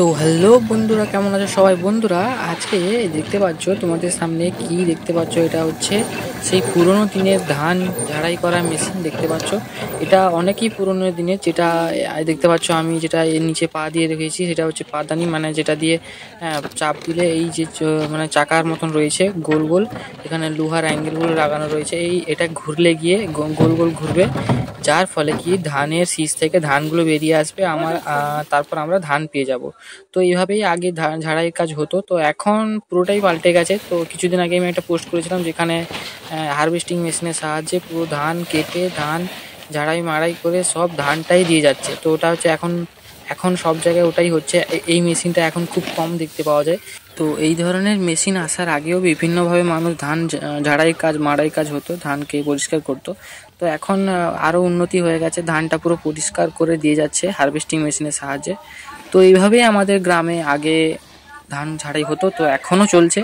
তো হ্যালো বন্ধুরা, কেমন আছো সবাই? বন্ধুরা, আজকে দেখতে পাচ্ছ তোমাদের সামনে কি দেখতে পাচ্ছ, এটা হচ্ছে সেই পুরোনো দিনের ধান ঝাড়াই করা মেশিন দেখতে পাচ্ছ। এটা অনেকই পুরোনো দিনের, যেটা দেখতে পাচ্ছ আমি যেটা এর নিচে পা দিয়ে রেখেছি সেটা হচ্ছে পাদানি, মানে যেটা দিয়ে চাপ দিলে এই যে মানে চাকার মতন রয়েছে গোল গোল, এখানে লোহার অ্যাঙ্গেলগুলো লাগানো রয়েছে, এটা ঘুরলে গিয়ে গোল গোল ঘুরবে, যার ফলে কি ধানের শীষ থেকে ধানগুলো বেরিয়ে আসবে তারপর আমরা ধান পেয়ে যাব। তো এইভাবেই আগে ধান ঝাড়াইয়ের কাজ হতো, তো এখন পুরোটাই পাল্টে গেছে। তো কিছুদিন আগে আমি একটা পোস্ট করেছিলাম যেখানে হারভেস্টিং মেশিনের সাহায্যে পুরো ধান কেটে ধান ঝাড়াই মাড়াই করে সব ধানটাই দিয়ে যাচ্ছে। তো ওটা হচ্ছে এখন এখন সব জায়গায় ওটাই হচ্ছে। এই মেশিনটা এখন খুব কম দেখতে পাওয়া যায়। তো এই ধরনের মেশিন আসার আগেও বিভিন্নভাবে মানুষ ধান ঝাড়াই কাজ মাড়াই কাজ হতো, ধানকে পরিষ্কার করতো। তো এখন আরও উন্নতি হয়ে গেছে, ধানটা পুরো পরিষ্কার করে দিয়ে যাচ্ছে হারভেস্টিং মেশিনের সাহায্যে। তো এইভাবেই আমাদের গ্রামে আগে ধান ঝাড়াই হতো, তো এখনও চলছে।